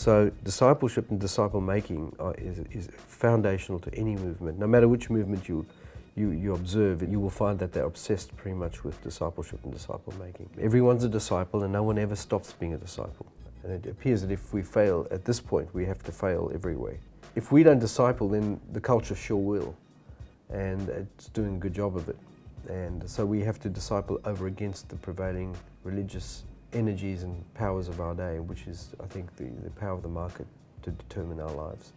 So discipleship and disciple making is foundational to any movement. No matter which movement you observe, you will find that they're obsessed pretty much with discipleship and disciple making. Everyone's a disciple and no one ever stops being a disciple. And it appears that if we fail at this point, we have to fail every way. If we don't disciple, then the culture sure will. And it's doing a good job of it. And so we have to disciple over against the prevailing religious energies and powers of our day, which is, I think, the power of the market to determine our lives.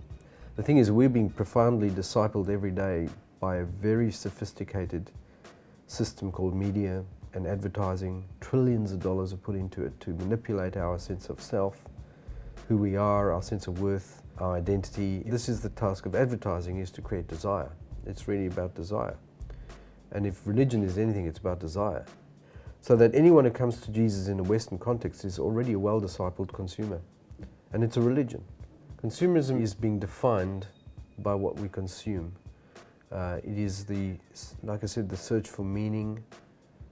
The thing is, we're being profoundly discipled every day by a very sophisticated system called media and advertising. Trillions of dollars are put into it to manipulate our sense of self, who we are, our sense of worth, our identity. This is the task of advertising, is to create desire. It's really about desire. And if religion is anything, it's about desire. So that anyone who comes to Jesus in a Western context is already a well-discipled consumer. And it's a religion. Consumerism is being defined by what we consume. It is like I said, the search for meaning,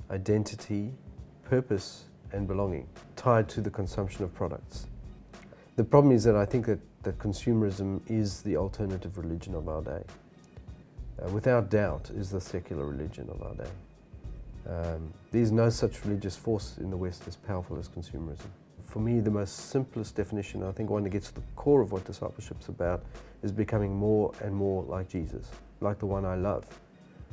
identity, purpose, and belonging, tied to the consumption of products. The problem is that I think that consumerism is the alternative religion of our day. Without doubt, is the secular religion of our day. There's no such religious force in the West as powerful as consumerism. For me, the most simplest definition, I think one that gets to the core of what discipleship's about, is becoming more and more like Jesus, like the one I love.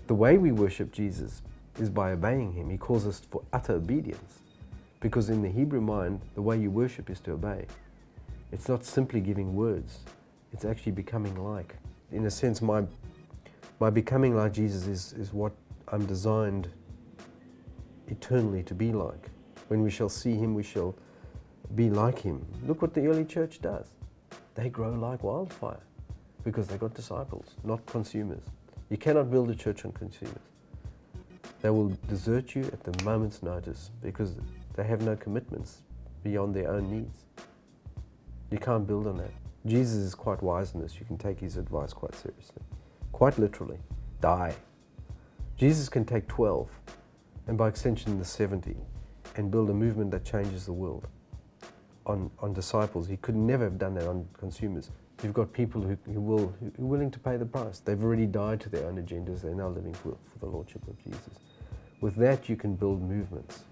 The way we worship Jesus is by obeying him. He calls us for utter obedience, because in the Hebrew mind, the way you worship is to obey. It's not simply giving words, it's actually becoming like. In a sense, my becoming like Jesus is what I'm designed eternally to be like. When we shall see him, we shall be like him. Look what the early church does. They grow like wildfire because they got disciples, not consumers. You cannot build a church on consumers. They will desert you at the moment's notice because they have no commitments beyond their own needs. You can't build on that. Jesus is quite wise in this. You can take his advice quite seriously. Quite literally. Die. Jesus can take 12, and by extension the 70, and build a movement that changes the world on disciples. He could never have done that on consumers. You've got people who are willing to pay the price. They've already died to their own agendas. They're now living for the Lordship of Jesus. With that, you can build movements.